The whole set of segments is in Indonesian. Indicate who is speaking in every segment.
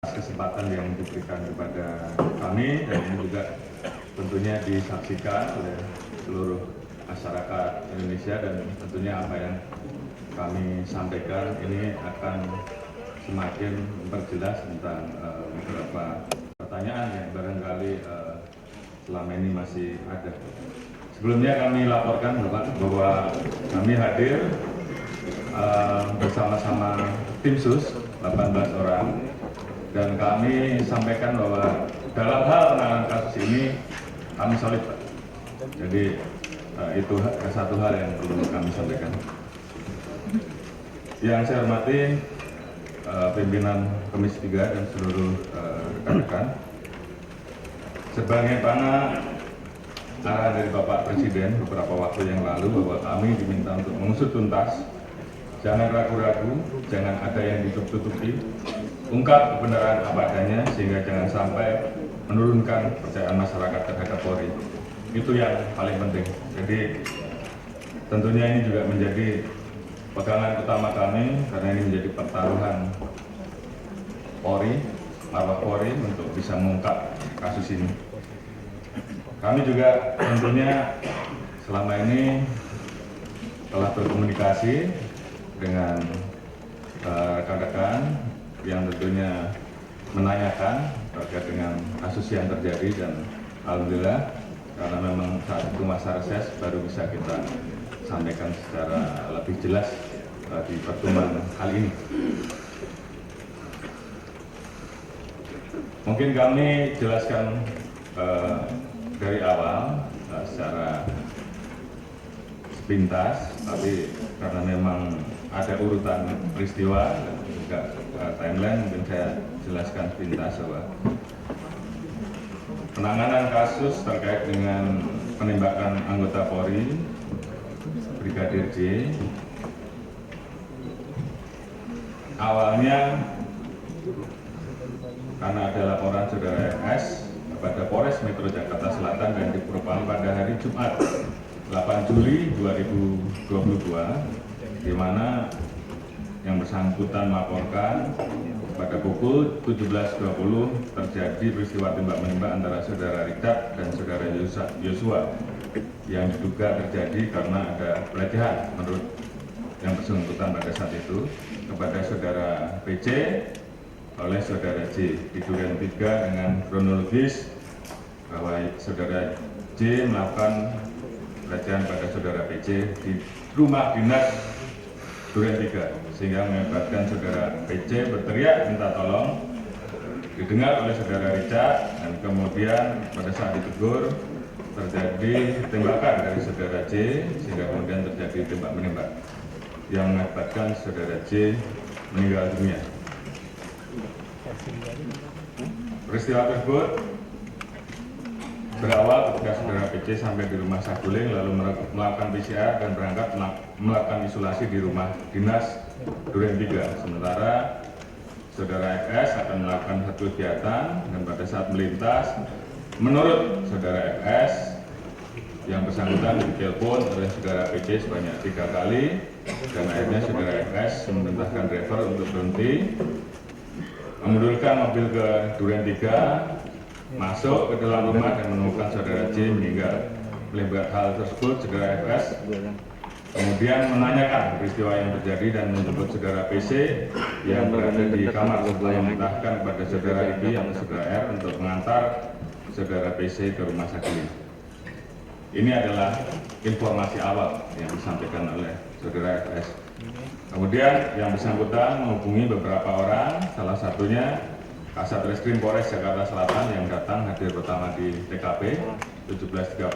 Speaker 1: kesempatan yang diberikan kepada kami, dan ini juga tentunya disaksikan oleh seluruh masyarakat Indonesia, dan tentunya apa yang kami sampaikan ini akan semakin memperjelas tentang beberapa pertanyaan yang barangkali selama ini masih ada. Sebelumnya kami laporkan Bapak bahwa kami hadir bersama-sama tim sus 18 orang, dan kami sampaikan bahwa dalam hal penanganan kasus ini kami solid, Pak. Jadi itu satu hal yang perlu kami sampaikan. Yang saya hormati pimpinan Komisi 3 dan seluruh rekan-rekan, sebagaimana arahan dari Bapak Presiden beberapa waktu yang lalu bahwa kami diminta untuk mengusut tuntas, jangan ragu-ragu, jangan ada yang ditutup-tutupi, ungkap kebenaran apa adanya sehingga jangan sampai menurunkan kepercayaan masyarakat terhadap Polri. Itu yang paling penting. Jadi tentunya ini juga menjadi pegangan utama kami, karena ini menjadi pertaruhan Polri, marwah Polri untuk bisa mengungkap kasus ini. Kami juga tentunya selama ini telah berkomunikasi dengan rekan-rekan yang tentunya menanyakan terkait dengan kasus yang terjadi, dan alhamdulillah karena memang saat itu masa reses baru bisa kita sampaikan secara lebih jelas di pertemuan kali ini. Mungkin kami jelaskan dari awal secara sepintas, tapi karena memang ada urutan peristiwa dan juga timeline, mungkin saya jelaskan sepintas bahwa penanganan kasus terkait dengan penembakan anggota Polri Brigadir J awalnya karena ada laporan saudara FS kepada Polres Metro Jakarta Selatan dan di Propam pada hari Jumat 8 Juli 2022, di mana yang bersangkutan melaporkan pada pukul 17.20 terjadi peristiwa tembak-menembak antara saudara Richard dan saudara Yosua yang diduga terjadi karena ada pelecehan menurut yang bersangkutan pada saat itu kepada saudara PC oleh saudara J di Duren 3, dengan kronologis bahwa saudara J melakukan pelecehan pada saudara PC di rumah dinas Duren 3, sehingga mengakibatkan saudara PC berteriak minta tolong, didengar oleh saudara Richard, dan kemudian pada saat ditegur terjadi tembakan dari saudara J, sehingga kemudian terjadi tembak menembak yang mengakibatkan saudara J meninggal dunia. Peristiwa tersebut berawal ketika saudara PC sampai di rumah Saguling, lalu melakukan PCR dan berangkat melakukan isolasi di rumah dinas Duren 3. Sementara saudara FS akan melakukan satu kegiatan, dan pada saat melintas, menurut saudara FS, yang bersangkutan ditelepon oleh saudara PC sebanyak 3 kali, dan akhirnya saudara FS memerintahkan driver untuk berhenti, menundurkan mobil ke Duren 3, masuk ke dalam rumah dan menemukan saudara J meninggal. Melihat hal tersebut, saudara FS kemudian menanyakan peristiwa yang terjadi dan menjemput saudara PC yang berada di kamar, setelah memerintahkan kepada saudara IB atau saudara R untuk mengantar saudara PC ke rumah sakit. Ini adalah informasi awal yang disampaikan oleh saudara FS. Kemudian yang bersangkutan menghubungi beberapa orang, salah satunya Kasat Reskrim Polres Jakarta Selatan yang datang hadir pertama di TKP 17.30.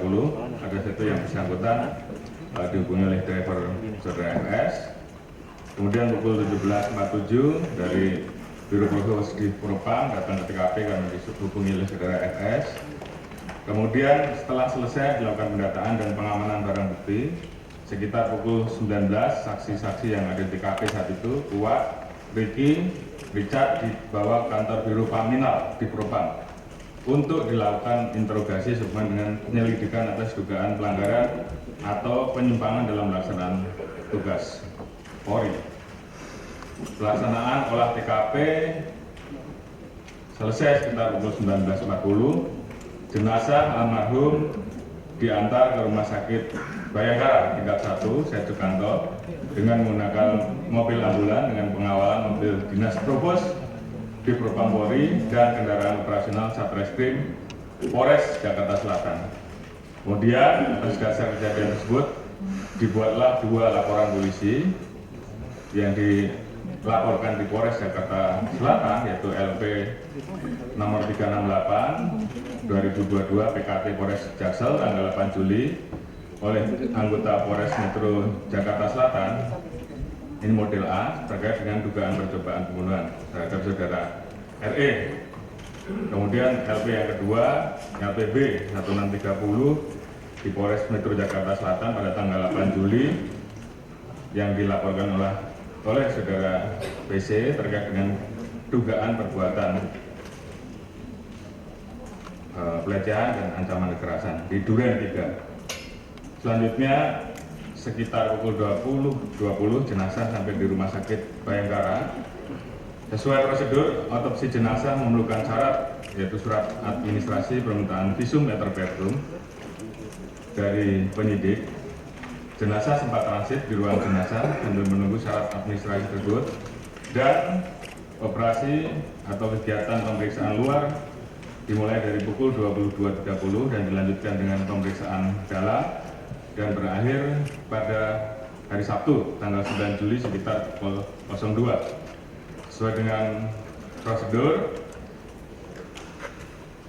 Speaker 1: Ada satu yang bersangkutan dihubungi oleh driver saudara FS. Kemudian pukul 17.47 dari Biro Provos di Propam datang ke TKP karena dihubungi oleh saudara FS. Kemudian setelah selesai dilakukan pendataan dan pengamanan barang bukti, sekitar pukul 19 saksi-saksi yang ada di TKP saat itu, Kuat, Ricky, Richard dibawa kantor Biro Paminal di Propam untuk dilakukan interogasi sehubungan dengan penyelidikan atas dugaan pelanggaran atau penyimpangan dalam pelaksanaan tugas Polri. Pelaksanaan olah TKP Selesai sekitar pukul 19.40, jenazah almarhum diantar ke Rumah Sakit Bayangkara tingkat 1 Setu Kantor dengan menggunakan mobil ambulan dengan pengawalan mobil dinas Provos di Propam Polri dan kendaraan operasional Satreskrim Polres Jakarta Selatan. Kemudian atas dasar kejadian tersebut dibuatlah 2 laporan polisi yang dilaporkan di Polres Jakarta Selatan, yaitu LP nomor 368 2022 PKT Polres Jaksel tanggal 8 Juli oleh anggota Polres Metro Jakarta Selatan, ini model A, terkait dengan dugaan percobaan pembunuhan terhadap saudara RE. Kemudian LP yang kedua, LPB 1630 di Polres Metro Jakarta Selatan pada tanggal 8 Juli yang dilaporkan oleh saudara PC terkait dengan dugaan perbuatan pelecehan dan ancaman kekerasan di Duren 3. Selanjutnya sekitar pukul 20.20 jenazah sampai di Rumah Sakit Bayangkara. Sesuai prosedur, otopsi jenazah memerlukan syarat, yaitu surat administrasi permintaan visum et repertum dari penyidik. Jenazah sempat transit di ruang jenazah sambil menunggu syarat administrasi tersebut, dan operasi atau kegiatan pemeriksaan luar dimulai dari pukul 22.30 dan dilanjutkan dengan pemeriksaan dalam dan berakhir pada hari Sabtu tanggal 9 Juli sekitar pukul 02. Sesuai dengan prosedur,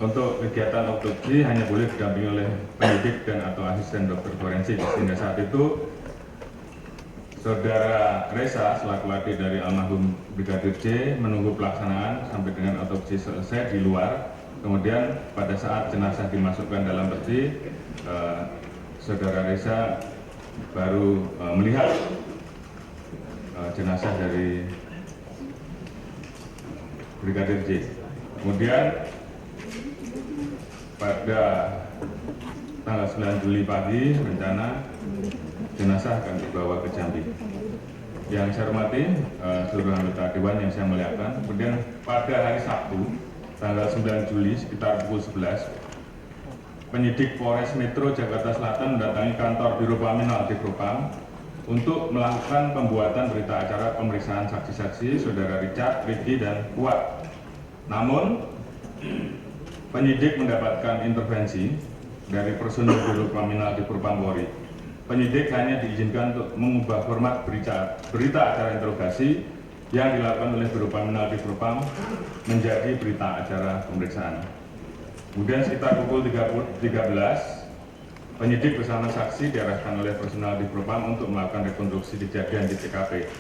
Speaker 1: untuk kegiatan otopsi hanya boleh didampingi oleh penyidik dan atau asisten dokter forensik, sehingga saat itu saudara Reza selaku adik dari almarhum Brigadir J menunggu pelaksanaan sampai dengan otopsi selesai di luar. Kemudian pada saat jenazah dimasukkan dalam peti, saudara Reza baru melihat jenazah dari Brigadir J. Kemudian pada tanggal 9 Juli pagi rencana jenazah akan dibawa ke Jambi. Yang saya hormati seluruh anggota dewan yang saya muliakan. Kemudian pada hari Sabtu tanggal 9 Juli sekitar pukul 11, penyidik Polres Metro Jakarta Selatan mendatangi kantor Biro Paminal di Propam untuk melakukan pembuatan berita acara pemeriksaan saksi-saksi saudara Richard, Ricky, dan Kuat. Namun penyidik mendapatkan intervensi dari personil Biro Paminal di Propam Polri. Penyidik hanya diizinkan untuk mengubah format berita acara interogasi yang dilakukan oleh Biro Paminal di Propam menjadi berita acara pemeriksaan. Kemudian sekitar pukul 13, penyidik bersama saksi diarahkan oleh personel di Propam untuk melakukan rekonstruksi kejadian di TKP.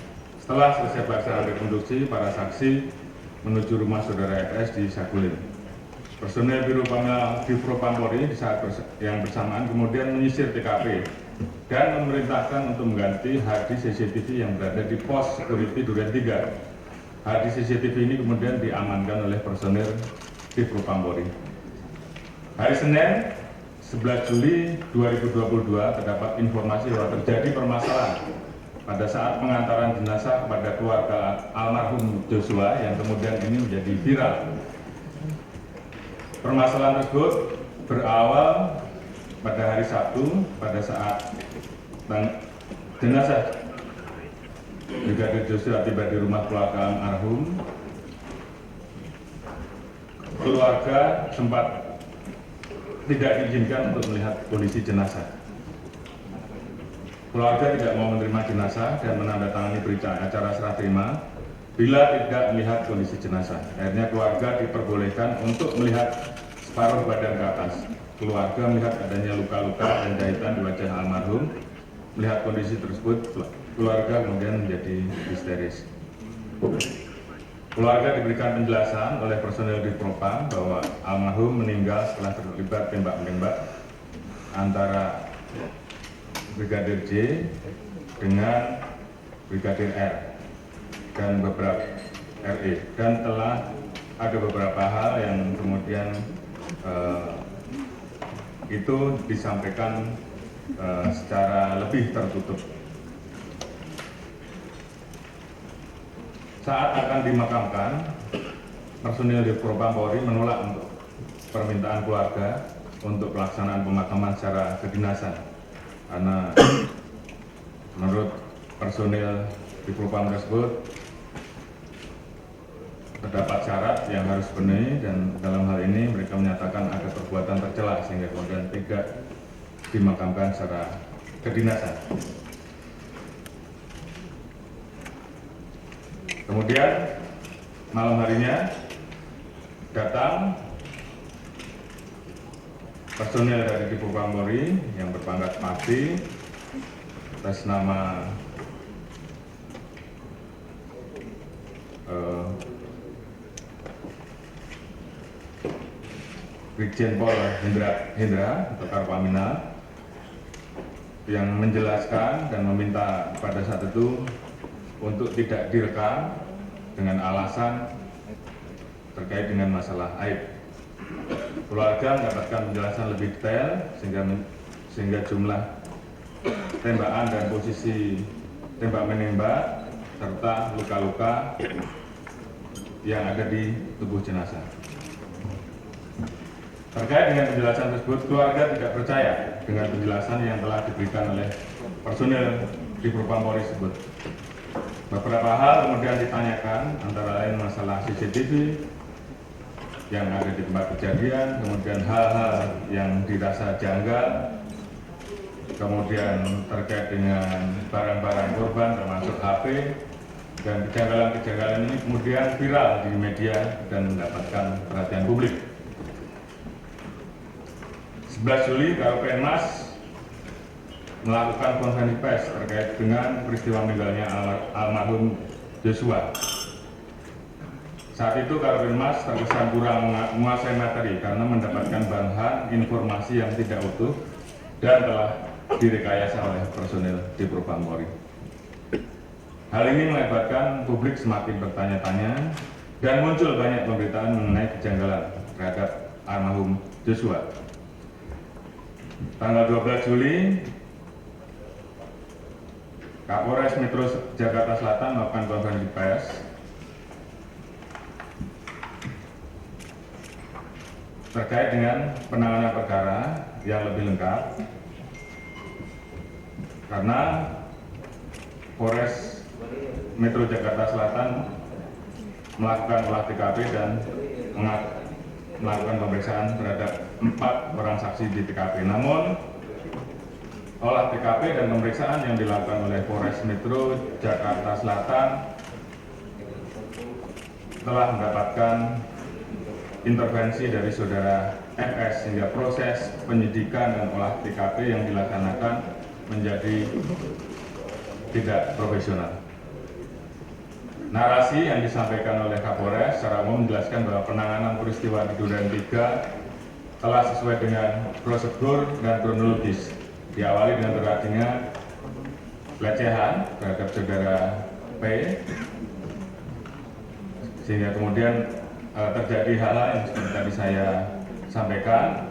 Speaker 1: Setelah selesai pelaksanaan rekonstruksi, para saksi menuju rumah saudara FS di Saguling. Personel Biro Paminal di Propam Polri di saat yang bersamaan kemudian menyisir TKP dan memerintahkan untuk mengganti harddisk CCTV yang berada di pos security Duren 3. Harddisk CCTV ini kemudian diamankan oleh personel di Propam Polri. Hari Senin 11 Juli 2022 terdapat informasi bahwa terjadi permasalahan pada saat pengantaran jenazah kepada keluarga almarhum Joshua yang kemudian ini menjadi viral. Permasalahan tersebut berawal pada hari Sabtu pada saat jenazah Brigadir Joshua tiba di rumah keluarga almarhum. Keluarga sempat tidak diizinkan untuk melihat kondisi jenazah. Keluarga tidak mau menerima jenazah dan menandatangani berita acara serah terima bila tidak melihat kondisi jenazah. Akhirnya keluarga diperbolehkan untuk melihat separuh badan ke atas. Keluarga melihat adanya luka-luka dan jahitan di wajah almarhum. Melihat kondisi tersebut, keluarga kemudian menjadi histeris. Keluarga diberikan penjelasan oleh personel di Propam bahwa almarhum meninggal setelah terlibat tembak-menembak antara Brigadir J dengan Brigadir R dan beberapa RE, dan telah ada beberapa hal yang kemudian itu disampaikan secara lebih tertutup. Saat akan dimakamkan, personil di Propam Polri menolak untuk permintaan keluarga untuk pelaksanaan pemakaman secara kedinasan, karena menurut personil di Propam tersebut terdapat syarat yang harus dipenuhi, dan dalam hal ini mereka menyatakan ada perbuatan tercela sehingga kemudian tidak dimakamkan secara kedinasan. Kemudian malam harinya datang personil dari Dipo Pampori yang berpangkat Pati atas nama Brigjen Pol Hendra atau Karpaminal, yang menjelaskan dan meminta pada saat itu untuk tidak direkam dengan alasan terkait dengan masalah aib. Keluarga mendapatkan penjelasan lebih detail sehingga jumlah tembakan dan posisi tembak menembak serta luka-luka yang ada di tubuh jenazah. Terkait dengan penjelasan tersebut, keluarga tidak percaya dengan penjelasan yang telah diberikan oleh personil di Propam Polri tersebut. Beberapa hal kemudian ditanyakan, antara lain masalah CCTV yang ada di tempat kejadian, kemudian hal-hal yang dirasa janggal, kemudian terkait dengan barang-barang korban termasuk HP, dan kejanggalan-kejanggalan ini kemudian viral di media dan mendapatkan perhatian publik. 11 Juli, Karopenmas melakukan konferensi pers terkait dengan peristiwa meninggalnya almarhum Joshua. Saat itu Karopenmas terkesan kurang menguasai materi karena mendapatkan bahan informasi yang tidak utuh dan telah direkayasa oleh personil di Propam Polri. Hal ini mengakibatkan publik semakin bertanya-tanya dan muncul banyak pemberitaan mengenai kejanggalan terhadap almarhum Joshua. Tanggal 12 Juli, Kapolres Metro Jakarta Selatan melakukan konferensi pers terkait dengan penanganan perkara yang lebih lengkap, karena Polres Metro Jakarta Selatan melakukan olah TKP dan melakukan pemeriksaan terhadap 4 orang saksi di TKP. Namun olah TKP dan pemeriksaan yang dilakukan oleh Polres Metro Jakarta Selatan telah mendapatkan intervensi dari saudara FS, sehingga proses penyidikan dan olah TKP yang dilaksanakan menjadi tidak profesional. Narasi yang disampaikan oleh Kapolres secara umum menjelaskan bahwa penanganan peristiwa di Duren 3 telah sesuai dengan prosedur dan kronologis. Diawali dengan terjadinya pelecehan terhadap saudara P, sehingga kemudian terjadi hal-hal yang seperti tadi saya sampaikan,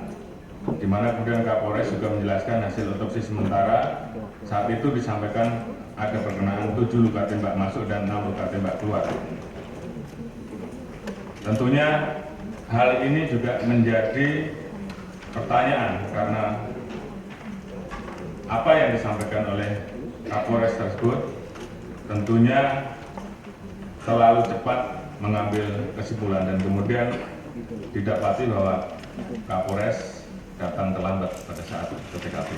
Speaker 1: di mana kemudian Kapolres juga menjelaskan hasil otopsi sementara saat itu disampaikan ada perkenaan 7 luka tembak masuk dan 6 luka tembak keluar. Tentunya hal ini juga menjadi pertanyaan karena apa yang disampaikan oleh Kapolres tersebut tentunya terlalu cepat mengambil kesimpulan, dan kemudian didapati bahwa Kapolres datang terlambat pada saat ke TKP.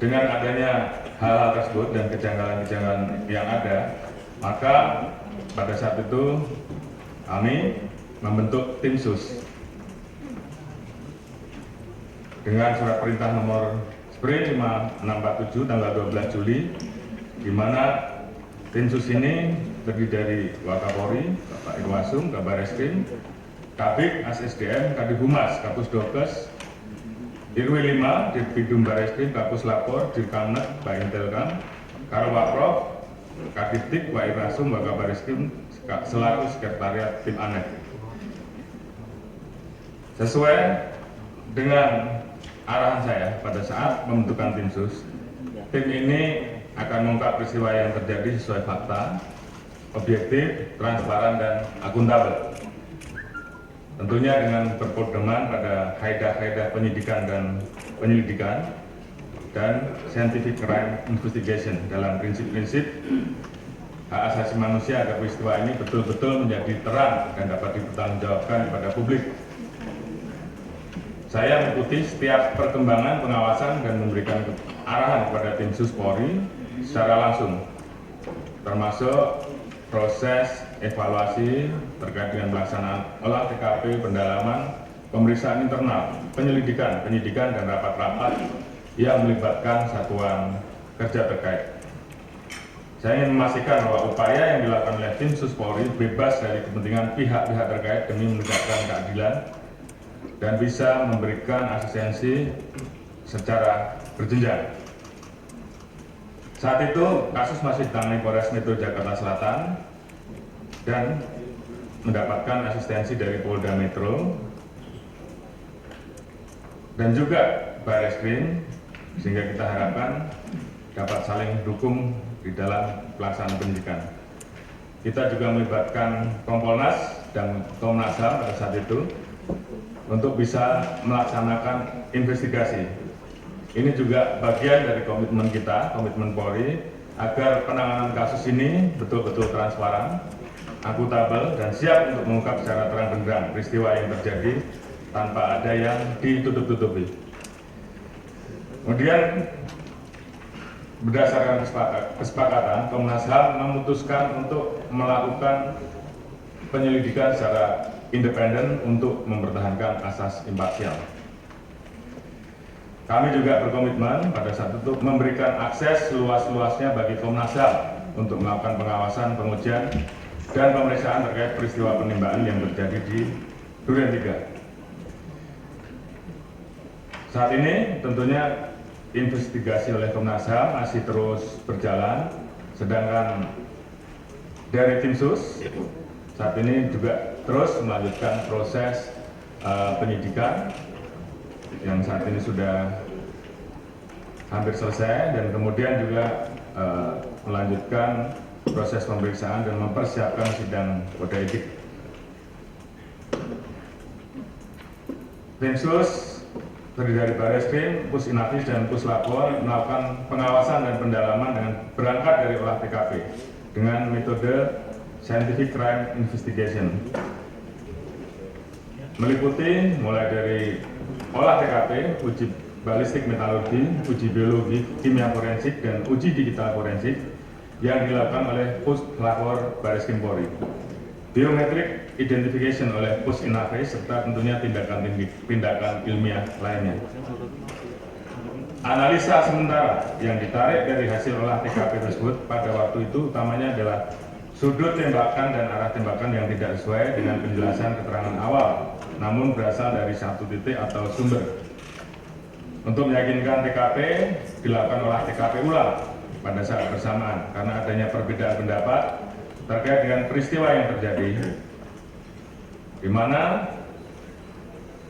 Speaker 1: Dengan adanya hal-hal tersebut dan kejanggalan-kejanggalan yang ada, maka pada saat itu kami membentuk tim sus dengan surat perintah nomor Sprint 5647 tanggal 12 Juli, di mana tim sus ini terdiri dari Wakapolri, Bapak Irwasum, Kabar Eskrim, Kabik, ASSDM, Kadif Humas, Kapus Dokes, Dirwi 5, Dirbidum Bareskrim, Kapus Lapor, Dirkamnet, Pak Intelkam, Karowaprof, Kadiftik, Pak Irwasum, Kabar Eskrim, selaku Sekretariat Tim ANEF. Sesuai dengan arahan saya pada saat pembentukan tim sus, tim ini akan mengungkap peristiwa yang terjadi sesuai fakta objektif, transparan, dan akuntabel. Tentunya dengan berpedoman pada kaidah-kaidah penyidikan dan penyelidikan dan scientific crime investigation dalam prinsip-prinsip hak asasi manusia agar peristiwa ini betul-betul menjadi terang dan dapat dipertanggungjawabkan kepada publik. Saya mengikuti setiap perkembangan pengawasan dan memberikan arahan kepada tim Sus Polri secara langsung, termasuk proses evaluasi terkait dengan pelaksanaan olah TKP, pendalaman, pemeriksaan internal, penyelidikan, penyidikan, dan rapat-rapat yang melibatkan satuan kerja terkait. Saya ingin memastikan bahwa upaya yang dilakukan oleh tim Sus Polri bebas dari kepentingan pihak-pihak terkait demi menegakkan keadilan dan bisa memberikan asistensi secara berjenjang. Saat itu kasus masih ditangani Polres Metro Jakarta Selatan dan mendapatkan asistensi dari Polda Metro dan juga Barreskrim, sehingga kita harapkan dapat saling dukung di dalam pelaksanaan penyidikan. Kita juga melibatkan Kompolnas dan Komnas HAM pada saat itu untuk bisa melaksanakan investigasi. Ini juga bagian dari komitmen kita, komitmen Polri, agar penanganan kasus ini betul-betul transparan, akuntabel, dan siap untuk mengungkap secara terang benderang peristiwa yang terjadi tanpa ada yang ditutup-tutupi. Kemudian berdasarkan kesepakatan, Komnas HAM memutuskan untuk melakukan penyelidikan secara independen untuk mempertahankan asas imparsial. Kami juga berkomitmen pada saat itu memberikan akses seluas-luasnya bagi Komnas HAM untuk melakukan pengawasan, pengujian, dan pemeriksaan terkait peristiwa penembakan yang terjadi di Duren 3. Saat ini tentunya investigasi oleh Komnas HAM masih terus berjalan, sedangkan dari tim Sus saat ini juga terus melanjutkan proses penyidikan yang saat ini sudah hampir selesai, dan kemudian juga melanjutkan proses pemeriksaan dan mempersiapkan sidang kode etik. Tim Sus terdiri dari Barreskrim, Pus Inafis, dan Puslapor melakukan pengawasan dan pendalaman dengan berangkat dari olah TKP dengan metode scientific crime investigation, meliputi mulai dari olah TKP, uji balistik metalurgi, uji biologi, kimia forensik, dan uji digital forensik yang dilakukan oleh Puslapor Barreskrim Polri, biometrik identification oleh Pus Inafis, serta tentunya tindakan ilmiah lainnya. Analisa sementara yang ditarik dari hasil olah TKP tersebut pada waktu itu utamanya adalah sudut tembakan dan arah tembakan yang tidak sesuai dengan penjelasan keterangan awal, namun berasal dari satu titik atau sumber. Untuk meyakinkan TKP, dilakukan olah TKP ulang pada saat bersamaan karena adanya perbedaan pendapat terkait dengan peristiwa yang terjadi, di mana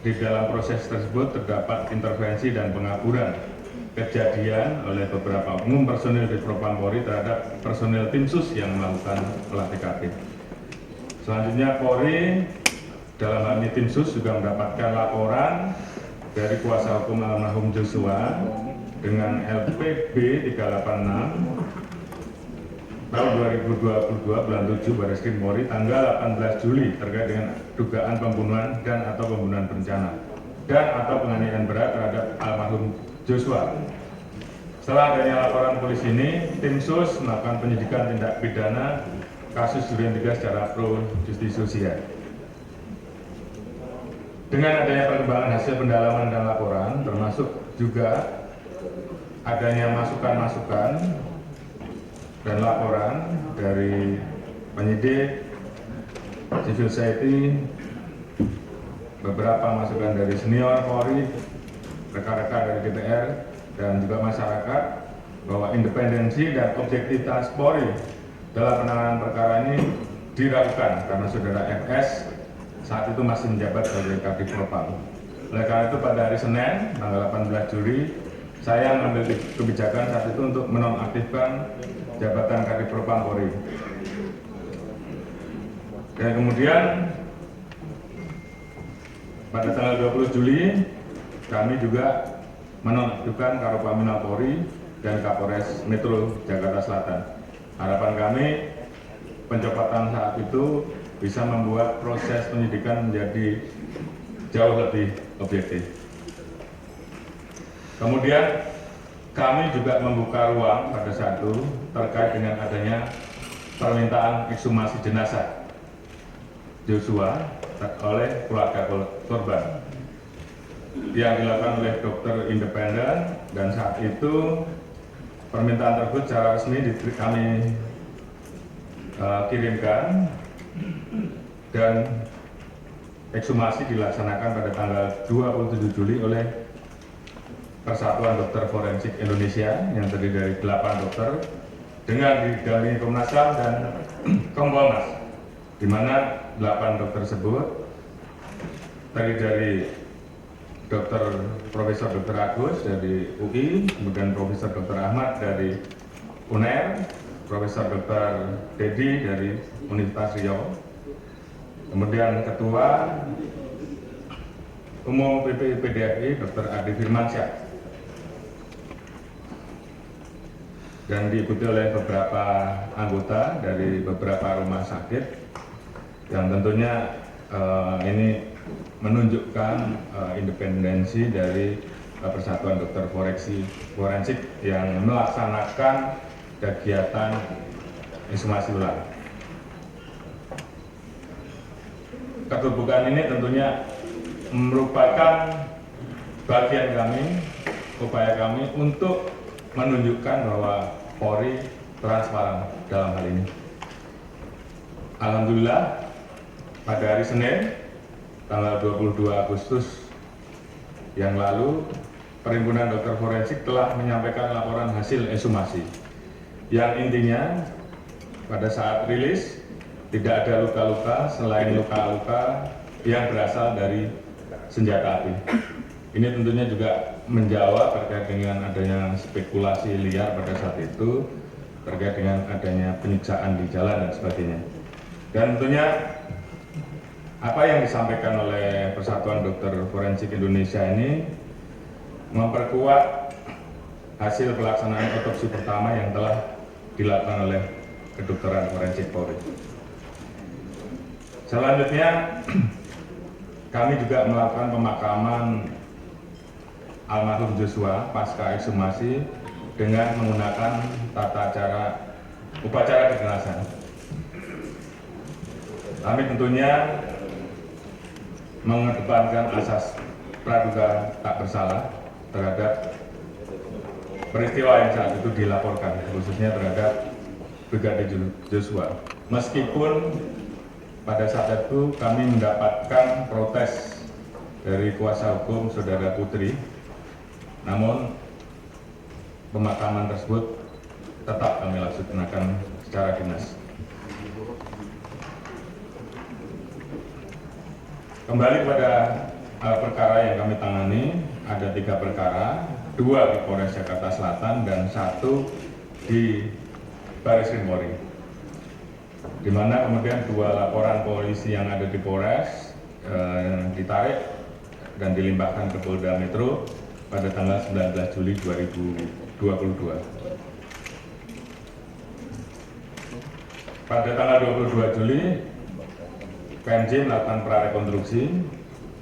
Speaker 1: di dalam proses tersebut terdapat intervensi dan pengaburan kejadian oleh beberapa oknum personil di Propam Polri terhadap personil tim Sus yang melakukan olah TKP. Selanjutnya Polri dalam hal ini tim Sus juga mendapatkan laporan dari kuasa hukum almarhum Joshua dengan LPB 386 tahun 2022 bulan 7 Barreskrim Polri tanggal 18 Juli terkait dengan dugaan pembunuhan dan atau pembunuhan berencana dan atau penganiayaan berat terhadap almarhum Joshua. Setelah adanya laporan polisi ini, tim Sus melakukan penyidikan tindak pidana kasus Duren 3 secara pro justisia. Dengan adanya perkembangan hasil pendalaman dan laporan, termasuk juga adanya masukan-masukan dan laporan dari penyidik, civil society, beberapa masukan dari senior Polri, rekan-rekan dari DPR, dan juga masyarakat, bahwa independensi dan objektivitas Polri dalam penanganan perkara ini diragukan karena saudara FS saat itu masih menjabat sebagai Kadif Propam. Oleh karena itu pada hari Senin tanggal 18 Juli saya mengambil kebijakan saat itu untuk menonaktifkan jabatan Kadif Propam Polri. Dan kemudian pada tanggal 20 Juli kami juga menonaktifkan Karopaminal Polri dan Kapolres Metro Jakarta Selatan. Harapan kami pencopotan saat itu bisa membuat proses penyidikan menjadi jauh lebih objektif. Kemudian kami juga membuka ruang pada saat itu terkait dengan adanya permintaan ekshumasi jenazah Joshua oleh keluarga korban yang dilakukan oleh dokter independen, dan saat itu permintaan tersebut secara resmi kami kirimkan dan ekshumasi dilaksanakan pada tanggal 27 Juli oleh Persatuan Dokter Forensik Indonesia yang terdiri dari 8 dokter dengan didampingi Komnas HAM dan Kompolnas, di mana 8 dokter tersebut terdiri dari Profesor Dr. Agus dari UI, kemudian Profesor Dr. Ahmad dari UNER, Profesor Dr. Dedi dari Universitas Riau, kemudian Ketua Umum PPI Dr. Adi Firmansyah, dan diikuti oleh beberapa anggota dari beberapa rumah sakit yang tentunya ini menunjukkan independensi dari Persatuan Dokter Forensik yang melaksanakan kegiatan ekshumasi ulang. Keterbukaan ini tentunya merupakan bagian kami, upaya kami untuk menunjukkan bahwa Polri transparan dalam hal ini. Alhamdulillah pada hari Senin tanggal 22 Agustus yang lalu, Perhimpunan Dokter Forensik telah menyampaikan laporan hasil ekshumasi yang intinya pada saat rilis tidak ada luka-luka selain luka-luka yang berasal dari senjata api. Ini tentunya juga menjawab terkait dengan adanya spekulasi liar pada saat itu terkait dengan adanya penyiksaan di jalan dan sebagainya. Dan tentunya apa yang disampaikan oleh Persatuan Dokter Forensik Indonesia ini memperkuat hasil pelaksanaan otopsi pertama yang telah dilakukan oleh kedokteran forensik Polri. Selanjutnya, kami juga melakukan pemakaman almarhum Joshua pasca ekshumasi dengan menggunakan upacara kedinasan. Kami tentunya mengedepankan asas praduga tak bersalah terhadap peristiwa yang saat itu dilaporkan, khususnya terhadap Brigadir Joshua. Meskipun pada saat itu kami mendapatkan protes dari kuasa hukum saudara Putri, namun pemakaman tersebut tetap kami laksanakan secara dinas. Kembali pada perkara yang kami tangani, ada 3 perkara, 2 di Polres Jakarta Selatan dan 1 di Barreskrim Polri, di mana kemudian 2 laporan polisi yang ada di Polres ditarik dan dilimpahkan ke Polda Metro pada tanggal 19 Juli 2022. Pada tanggal 22 Juli, PMJ melakukan prarekonstruksi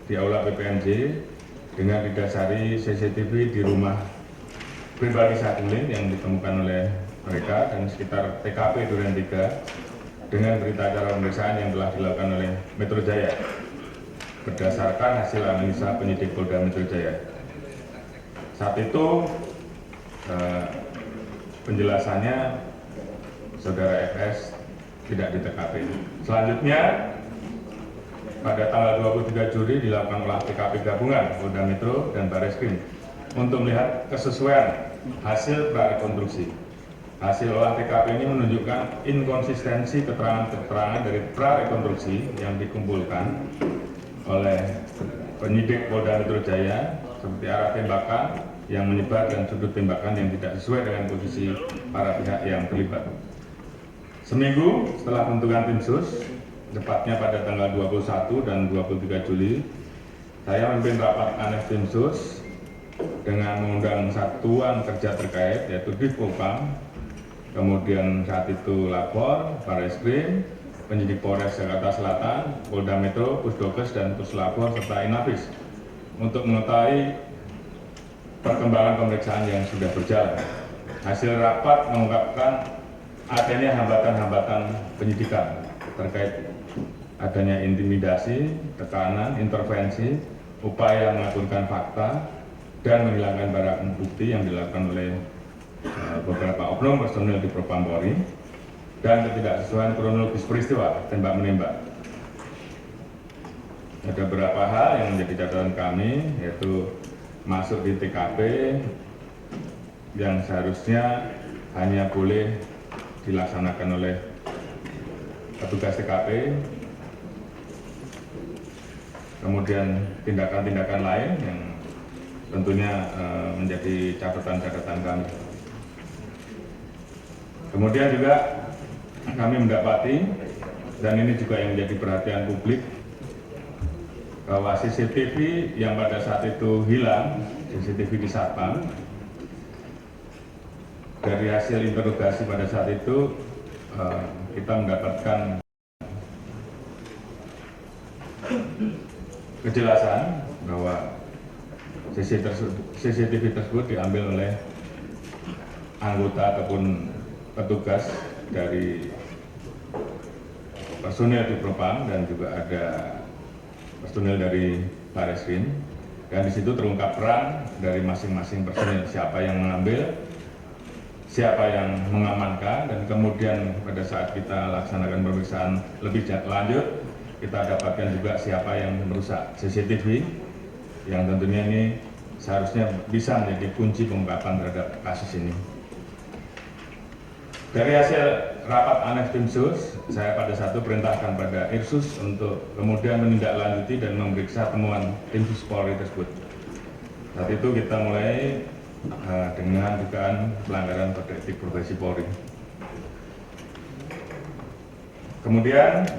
Speaker 1: di Aula PPMJ dengan didasari CCTV di rumah pribadi Saguling yang ditemukan oleh mereka dan sekitar TKP Duren 3 dengan berita acara pemeriksaan yang telah dilakukan oleh Metro Jaya berdasarkan hasil analisa penyidik Polda Metro Jaya. Saat itu penjelasannya saudara FS tidak di TKP. Selanjutnya pada tanggal 23 Juli dilakukan olah TKP gabungan Polda Metro dan Barreskrim untuk melihat kesesuaian hasil prarekonstruksi. Hasil olah TKP ini menunjukkan inkonsistensi keterangan-keterangan dari prarekonstruksi yang dikumpulkan oleh penyidik Polda Metro Jaya, seperti arah tembakan yang menyebar dan sudut tembakan yang tidak sesuai dengan posisi para pihak yang terlibat. Seminggu setelah pembentukan tim sus, tepatnya pada tanggal 21 dan 23 Juli, saya memimpin rapat ANEF Tim Sus dengan mengundang satuan kerja terkait yaitu Divpropam, kemudian saat itu Lapor, Barreskrim, penyidik Polres Jakarta Selatan, Polda Metro, Pusdokes dan Puslapor serta Inafis untuk mengetahui perkembangan pemeriksaan yang sudah berjalan. Hasil rapat mengungkapkan adanya hambatan-hambatan penyidikan terkait adanya intimidasi, tekanan, intervensi, upaya mengaturkan fakta, dan menghilangkan barang bukti yang dilakukan oleh beberapa oknum personil di Propam Polri, dan ketidaksesuaian kronologis peristiwa tembak-menembak. Ada beberapa hal yang menjadi catatan kami, yaitu masuk di TKP yang seharusnya hanya boleh dilaksanakan oleh petugas TKP, kemudian tindakan-tindakan lain yang tentunya menjadi catatan-catatan kami. Kemudian juga kami mendapati, dan ini juga yang menjadi perhatian publik, bahwa CCTV yang pada saat itu hilang, CCTV di Satpam, dari hasil interogasi pada saat itu kita mendapatkan kejelasan bahwa CCTV tersebut diambil oleh anggota ataupun petugas dari personil di Propam dan juga ada personil dari Barreskrim, dan di situ terungkap peran dari masing-masing personil, siapa yang mengambil, siapa yang mengamankan, dan kemudian pada saat kita laksanakan pemeriksaan lebih lanjut, kita dapatkan juga siapa yang merusak CCTV, yang tentunya ini seharusnya bisa menjadi kunci pengungkapan terhadap kasus ini. Dari hasil rapat ANEF Tim Sus, saya pada saat itu perintahkan pada Irsus untuk kemudian menindaklanjuti dan memeriksa temuan Tim Sus Polri tersebut. Saat itu kita mulai dengan dugaan pelanggaran kode etik profesi Polri. Kemudian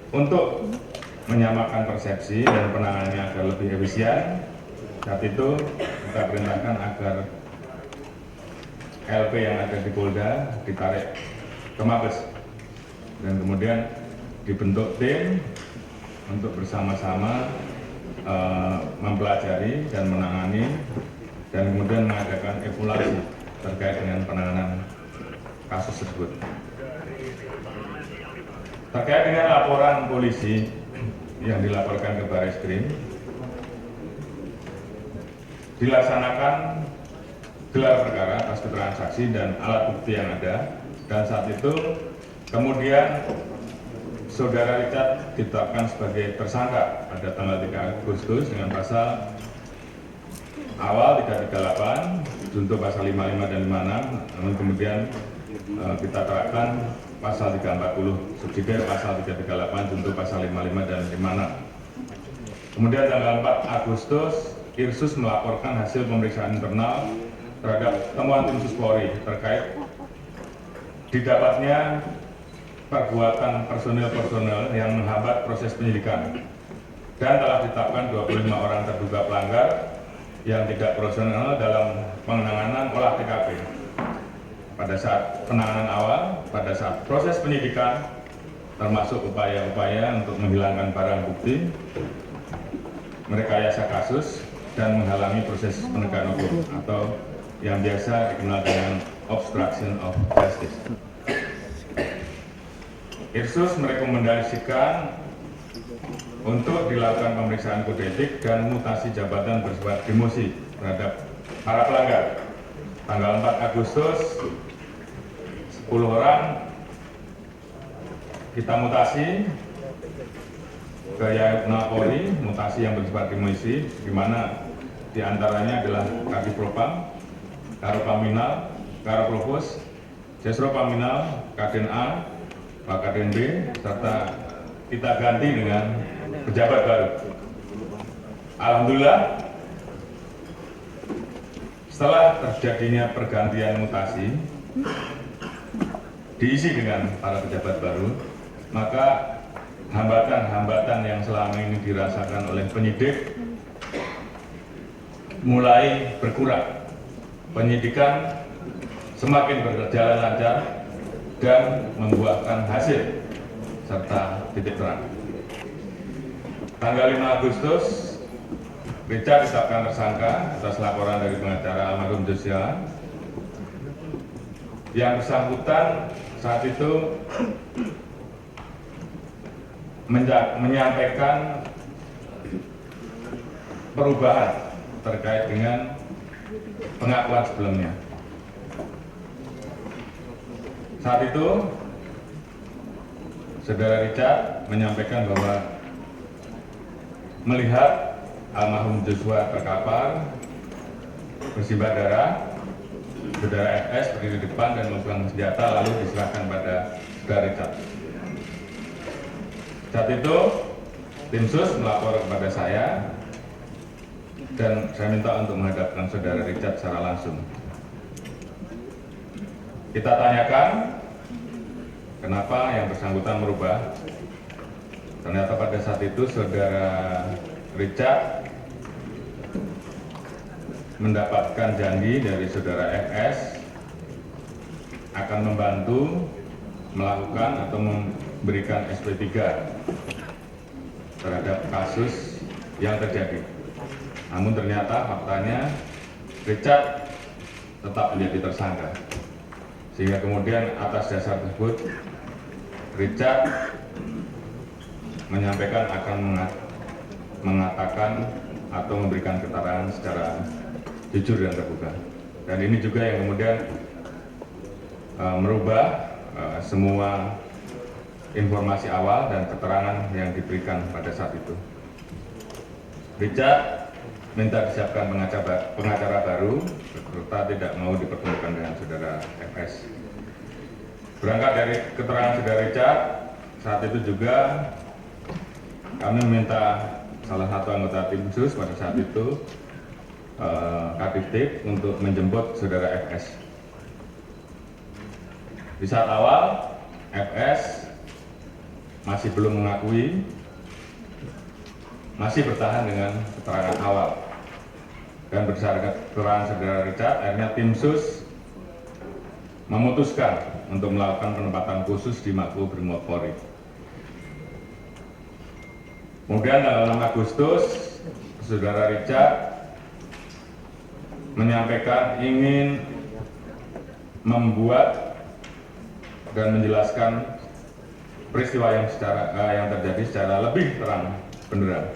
Speaker 1: untuk menyamakan persepsi dan penanganannya agar lebih efisien, saat itu kita perintahkan agar LP yang ada di Polda ditarik ke Mabes, dan kemudian dibentuk tim untuk bersama-sama mempelajari dan menangani, dan kemudian mengadakan evaluasi terkait dengan penanganan kasus tersebut. Terkait dengan laporan polisi yang dilaporkan ke Barreskrim, dilaksanakan gelar perkara atas keterangan saksi dan alat bukti yang ada, dan saat itu kemudian Saudara Richard ditetapkan sebagai tersangka pada tanggal 3 Agustus dengan pasal awal 338, junto pasal 55 dan 56, namun kemudian kita terapkan pasal 340 subsidiar pasal 338 junto pasal 55 dan 56. Kemudian tanggal 4 Agustus Irsus melaporkan hasil pemeriksaan internal terhadap temuan Tim Sus Polri terkait didapatnya perbuatan personil-personil yang menghambat proses penyidikan, dan telah ditetapkan 25 orang terduga pelanggar yang tidak profesional dalam penanganan olah TKP. Pada saat penanganan awal, pada saat proses penyidikan, termasuk upaya-upaya untuk menghilangkan barang bukti, merekayasa kasus, dan menghalangi proses penegakan hukum atau yang biasa dikenal dengan obstruction of justice. Irsus merekomendasikan untuk dilakukan pemeriksaan kode etik dan mutasi jabatan bersifat demosi terhadap para pelanggar. Tanggal 4 Agustus, 10 orang kita mutasi ke Yayapna Polri, mutasi yang bersifat demosi, di mana diantaranya adalah Kadif Propam, Karo Paminal, Karo Provos, Sesro Paminal, Kaden A, Pak Kaden B, serta kita ganti dengan pejabat baru. Alhamdulillah, setelah terjadinya pergantian mutasi, diisi dengan para pejabat baru, maka hambatan-hambatan yang selama ini dirasakan oleh penyidik mulai berkurang. Penyidikan semakin berjalan lancar dan membuahkan hasil serta titik terang. Tanggal 5 Agustus, Richard ditetapkan tersangka atas laporan dari pengacara almarhum Joshua. Yang bersangkutan saat itu menyampaikan perubahan terkait dengan pengakuan sebelumnya. Saat itu, Saudara Richard menyampaikan bahwa melihat almarhum Joshua terkapar, bersimbah darah, Saudara FS berdiri di depan dan memegang senjata lalu diserahkan pada Saudara Richard. Saat itu, tim sus melapor kepada saya dan saya minta untuk menghadapkan Saudara Richard secara langsung. Kita tanyakan kenapa yang bersangkutan merubah. Ternyata pada saat itu Saudara Richard mendapatkan janji dari Saudara FS akan membantu melakukan atau memberikan SP3 terhadap kasus yang terjadi. Namun ternyata faktanya Richard tetap menjadi tersangka. Sehingga kemudian atas dasar tersebut Richard menyampaikan akan mengatakan atau memberikan keterangan secara jujur dan terbuka. Dan ini juga yang kemudian merubah semua informasi awal dan keterangan yang diberikan pada saat itu. Richard minta disiapkan pengacara baru serta tidak mau dipertemukan dengan Saudara FS. Berangkat dari keterangan Saudara Richard, saat itu juga kami meminta salah satu anggota tim sus pada saat itu, Kadiftik, untuk menjemput Saudara FS. Di saat awal, FS masih belum mengakui, masih bertahan dengan keterangan awal. Dan berdasarkan keterangan Saudara Richard, akhirnya tim sus memutuskan untuk melakukan penempatan khusus di Mako Brimob Polri. Kemudian tanggal 6 Agustus, Saudara Richard menyampaikan ingin membuat dan menjelaskan peristiwa yang terjadi secara lebih terang benderang.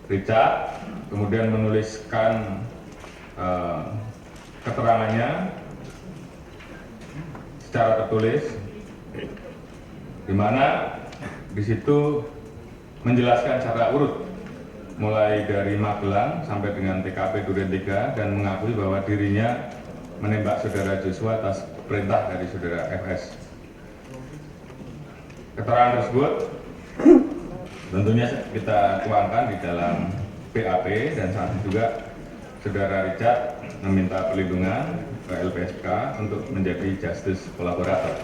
Speaker 1: Richard kemudian menuliskan keterangannya secara tertulis, di mana di situ menjelaskan secara urut mulai dari Magelang sampai dengan TKP Duren 3 dan mengakui bahwa dirinya menembak Saudara Joshua atas perintah dari Saudara FS. Keterangan tersebut tentunya kita tuangkan di dalam BAP dan saat itu juga Saudara Richard meminta perlindungan ke LPSK untuk menjadi justice collaborator.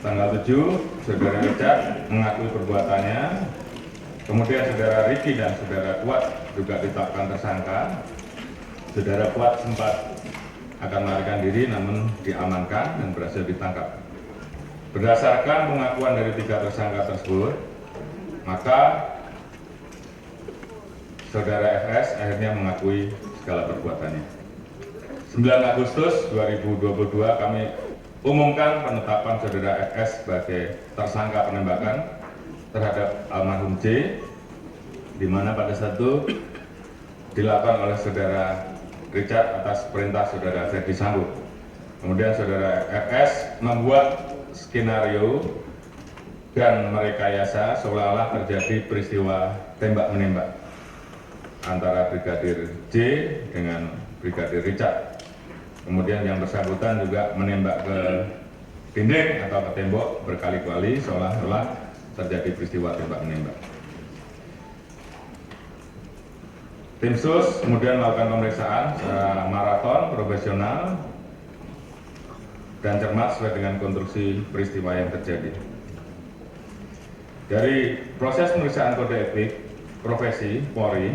Speaker 1: Tanggal 7, Saudara Richard mengakui perbuatannya. Kemudian Saudara Ricky dan Saudara Kuat juga ditetapkan tersangka. Saudara Kuat sempat akan melarikan diri namun diamankan dan berhasil ditangkap. Berdasarkan pengakuan dari 3 tersangka tersebut, maka Saudara FS akhirnya mengakui segala perbuatannya. 9 Agustus 2022 kami umumkan penetapan Saudara FS sebagai tersangka penembakan terhadap almarhum J, di mana pada saat itu dilakukan oleh Saudara Richard atas perintah Saudara Ferdi Sambo. Kemudian Saudara FS membuat skenario dan merekayasa seolah-olah terjadi peristiwa tembak-menembak antara Brigadir J dengan Brigadir Richard. Kemudian yang bersangkutan juga menembak ke dinding atau ke tembok berkali-kali seolah-olah terjadi peristiwa tembak-menembak. Tim sus kemudian melakukan pemeriksaan secara maraton profesional dan cermat sesuai dengan konstruksi peristiwa yang terjadi. Dari proses pemeriksaan kode etik profesi Polri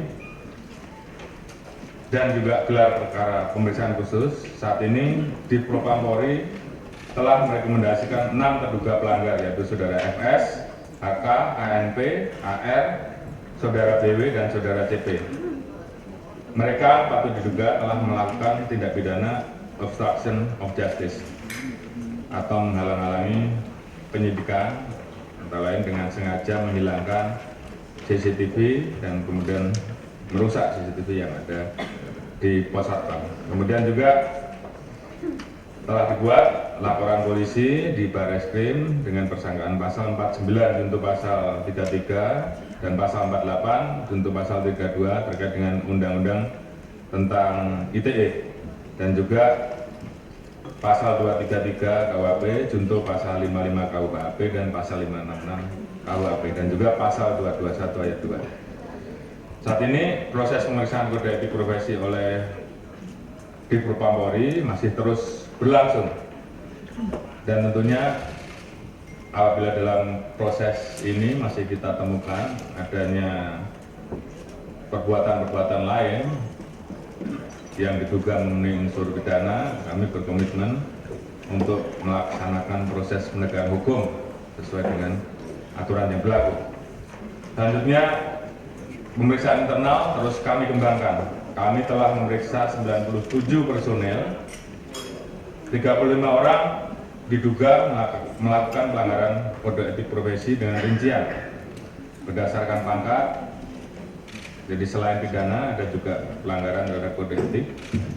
Speaker 1: dan juga gelar perkara pemeriksaan khusus, saat ini di Propam Polri telah merekomendasikan 6 terduga pelanggar, yaitu saudara FS, HK, ANP, AR, saudara BW, dan saudara CP. Mereka patut diduga telah melakukan tindak pidana obstruction of justice atau menghalang-halangi penyidikan, antara lain dengan sengaja menghilangkan CCTV dan kemudian merusak CCTV yang ada di pos satpam. Kemudian juga telah dibuat laporan polisi di Barreskrim dengan persangkaan pasal 49 junto pasal 33 dan pasal 48 junto pasal 32 terkait dengan undang-undang tentang ITE, dan juga pasal 233 KUHP junto pasal 55 KUHP dan pasal 566 KUHP, dan juga pasal 221 ayat 2. Saat ini proses pemeriksaan kode etik profesi oleh di Propam Polri masih terus berlangsung, dan tentunya apabila dalam proses ini masih kita temukan adanya perbuatan-perbuatan lain yang diduga memenuhi unsur pidana, kami berkomitmen untuk melaksanakan proses penegakan hukum sesuai dengan aturan yang berlaku. Selanjutnya, pemeriksaan internal terus kami kembangkan. Kami telah memeriksa 97 personel, 35 orang diduga melakukan pelanggaran kode etik profesi dengan rincian berdasarkan pangkat. Jadi selain pidana ada juga pelanggaran terhadap kode etik.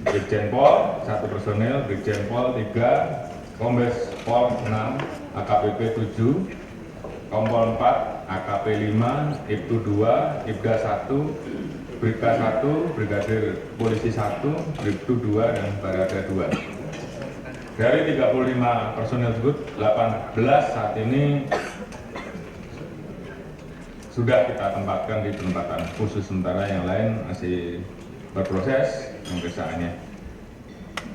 Speaker 1: Brigjen Pol 1 personel, Brigjen Pol 3, Kombes Pol 6, AKBP 7, Kompol 4, AKP 5, Ibtu 2, Ibda 1, Brigda 1, Brigadir Polisi 1, Bribtu 2, dan Barada 2. Dari 35 personel tersebut, 18 saat ini sudah kita tempatkan di penempatan khusus, sementara yang lain masih berproses pemeriksaannya.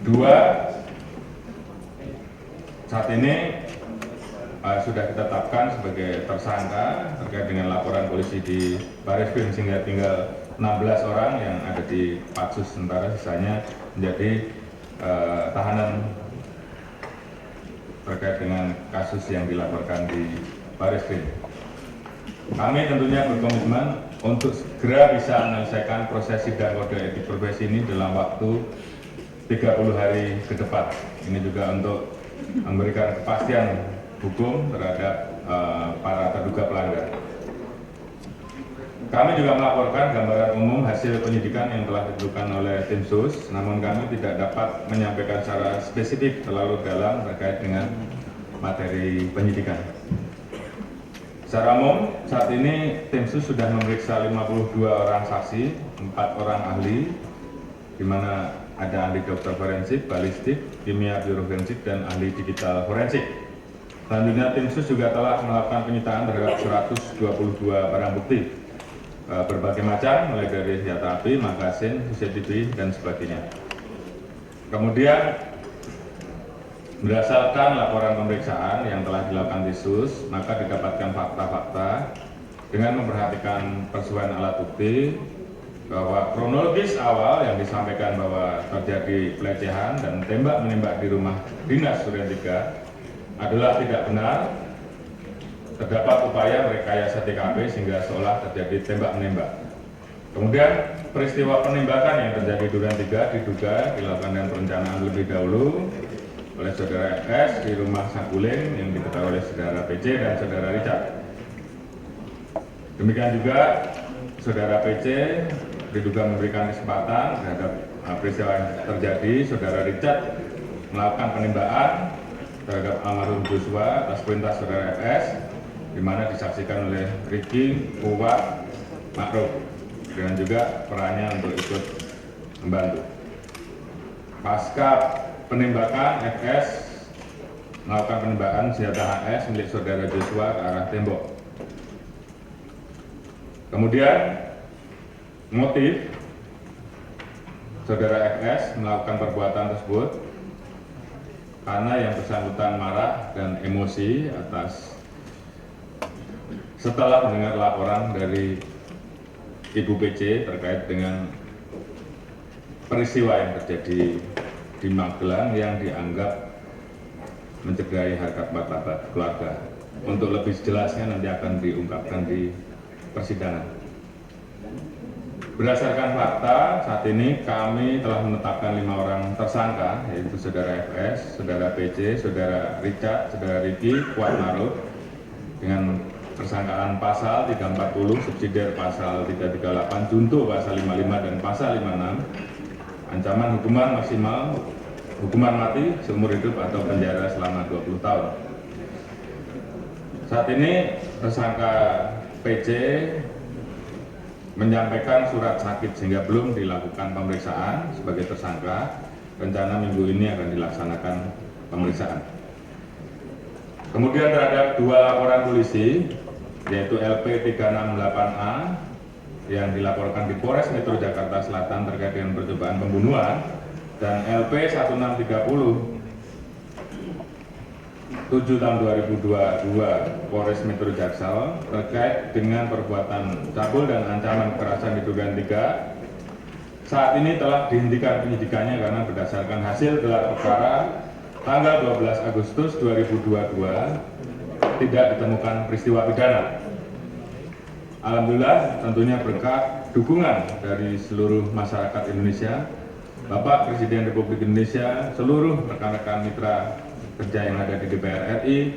Speaker 1: 2 saat ini sudah kita tetapkan sebagai tersangka terkait dengan laporan polisi di Barreskrim, sehingga tinggal 16 orang yang ada di Patsus, sementara sisanya menjadi tahanan terkait dengan kasus yang dilaporkan di Barreskrim. Kami tentunya berkomitmen untuk segera bisa menyelesaikan proses sidang kode etik profesi ini dalam waktu 30 hari ke depan. Ini juga untuk memberikan kepastian hukum terhadap para terduga pelanggar. Kami juga melaporkan gambaran umum hasil penyidikan yang telah ditentukan oleh tim sus, namun kami tidak dapat menyampaikan secara spesifik terlalu dalam terkait dengan materi penyidikan. Secara umum, saat ini tim sus sudah memeriksa 52 orang saksi, 4 orang ahli, di mana ada ahli dokter forensik, balistik, kimia biorefensik, dan ahli digital forensik. Selanjutnya, tim sus juga telah melakukan penyitaan terhadap 122 barang bukti berbagai macam, mulai dari senjata api, magasin, CCTV, dan sebagainya. Kemudian, berdasarkan laporan pemeriksaan yang telah dilakukan Tisus, maka didapatkan fakta-fakta dengan memperhatikan persesuaian alat bukti bahwa kronologis awal yang disampaikan bahwa terjadi pelecehan dan tembak-menembak di rumah dinas Duren 3 adalah tidak benar. Terdapat upaya merekayasa TKP sehingga seolah terjadi tembak-menembak. Kemudian peristiwa penembakan yang terjadi di Duren 3 diduga dilakukan dengan perencanaan lebih dahulu oleh saudara FS di rumah Saguling yang diketahui oleh saudara PC dan saudara Richard. Demikian juga saudara PC diduga memberikan kesempatan terhadap peristiwa yang terjadi. Saudara Richard melakukan penembakan terhadap almarhum Joshua atas perintah saudara FS, di mana disaksikan oleh Ricky, Kuat, Makruf, dengan juga perannya untuk ikut membantu. Pasca penembakan, FS melakukan penembakan senjata HS milik saudara Joshua ke arah tembok. Kemudian motif saudara FS melakukan perbuatan tersebut karena yang bersangkutan marah dan emosi setelah mendengar laporan dari Ibu PC terkait dengan peristiwa yang terjadi di Magelang yang dianggap mencederai harkat martabat keluarga. Untuk lebih jelasnya nanti akan diungkapkan di persidangan. Berdasarkan fakta, saat ini kami telah menetapkan 5 orang tersangka, yaitu Saudara FS, Saudara PC, Saudara Richard, Saudara Ricky, Kuat Maruf, dengan persangkaan pasal 340, subsidiar pasal 338, junto pasal 55 dan pasal 56, ancaman hukuman maksimal, hukuman mati seumur hidup atau penjara selama 20 tahun. Saat ini tersangka PC menyampaikan surat sakit sehingga belum dilakukan pemeriksaan sebagai tersangka. Rencana minggu ini akan dilaksanakan pemeriksaan. Kemudian terhadap 2 laporan polisi, yaitu LP 368A yang dilaporkan di Polres Metro Jakarta Selatan terkait dengan percobaan pembunuhan, dan LP 1630 7 tahun 2022 Polres Metro Jaksel terkait dengan perbuatan cabul dan ancaman kekerasan di Duren 3, saat ini telah dihentikan penyidikannya karena berdasarkan hasil gelar perkara tanggal 12 Agustus 2022 tidak ditemukan peristiwa pidana. Alhamdulillah, tentunya berkat dukungan dari seluruh masyarakat Indonesia, Bapak Presiden Republik Indonesia, seluruh rekan-rekan mitra kerja yang ada di DPR RI,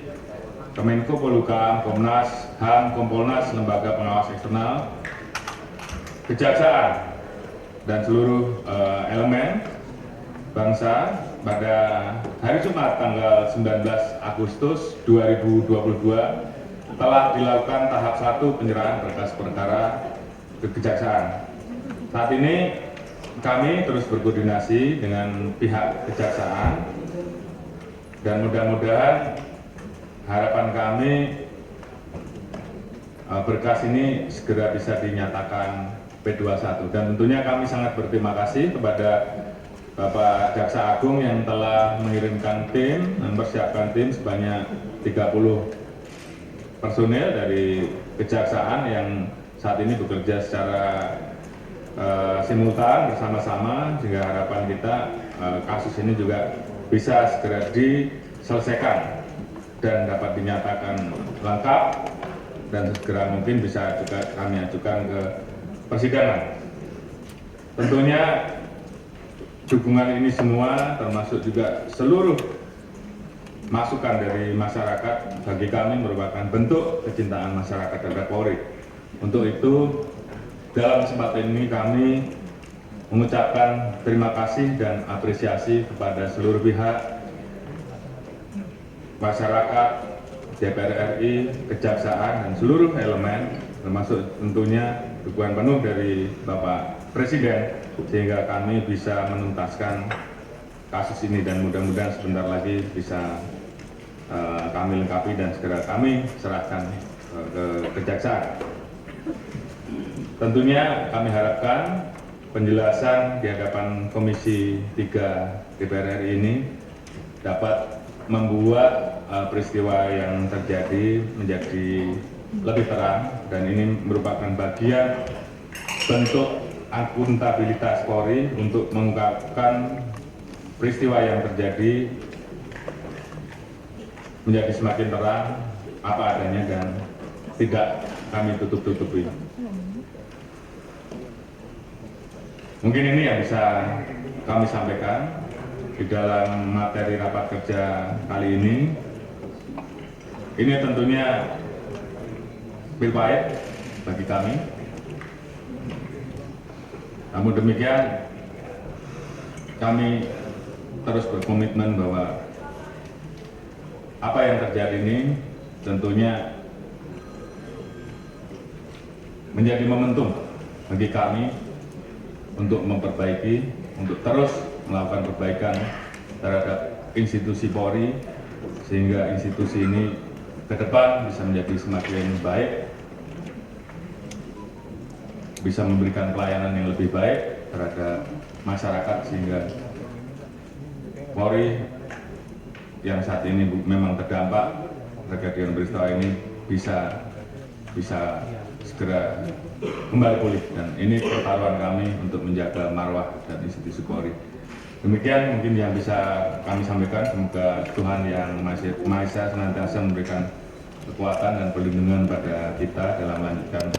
Speaker 1: Kemenko Polhukam, Komnas HAM, Kompolnas, Lembaga Pengawas Eksternal, Kejaksaan, dan seluruh elemen bangsa pada hari Jumat tanggal 19 Agustus 2022 telah dilakukan tahap 1 penyerahan berkas perkara ke Kejaksaan. Saat ini kami terus berkoordinasi dengan pihak Kejaksaan dan mudah-mudahan harapan kami berkas ini segera bisa dinyatakan P21, dan tentunya kami sangat berterima kasih kepada Bapak Jaksa Agung yang telah mengirimkan tim, mempersiapkan tim sebanyak 30 personil dari Kejaksaan yang saat ini bekerja secara simultan bersama-sama, sehingga harapan kita kasus ini juga bisa segera diselesaikan dan dapat dinyatakan lengkap dan segera mungkin bisa juga kami ajukan ke persidangan. Tentunya dukungan ini semua termasuk juga seluruh masukan dari masyarakat bagi kami merupakan bentuk kecintaan masyarakat terhadap Polri. Untuk itu, dalam kesempatan ini kami mengucapkan terima kasih dan apresiasi kepada seluruh pihak, masyarakat, DPR RI, Kejaksaan, dan seluruh elemen, termasuk tentunya dukungan penuh dari Bapak Presiden, sehingga kami bisa menuntaskan kasus ini dan mudah-mudahan sebentar lagi bisa kami lengkapi dan segera kami serahkan ke Kejaksaan. Tentunya kami harapkan penjelasan di hadapan Komisi 3 DPR RI ini dapat membuat peristiwa yang terjadi menjadi lebih terang, dan ini merupakan bagian bentuk akuntabilitas Polri untuk mengungkapkan peristiwa yang terjadi menjadi semakin terang apa adanya dan tidak kami tutup-tutupi. Mungkin ini yang bisa kami sampaikan di dalam materi rapat kerja kali ini. Ini tentunya pil pahit bagi kami. Namun demikian, kami terus berkomitmen bahwa apa yang terjadi ini tentunya menjadi momentum bagi kami untuk memperbaiki, untuk terus melakukan perbaikan terhadap institusi Polri, sehingga institusi ini ke depan bisa menjadi semakin baik, bisa memberikan pelayanan yang lebih baik terhadap masyarakat, sehingga Polri yang saat ini memang terdampak tragedi peristiwa ini bisa segera kembali pulih, dan ini pertaruhan kami untuk menjaga marwah dan institusi Polri. Demikian mungkin yang bisa kami sampaikan. Semoga Tuhan Yang Maha Esa senantiasa memberikan kekuatan dan perlindungan pada kita dalam melanjutkan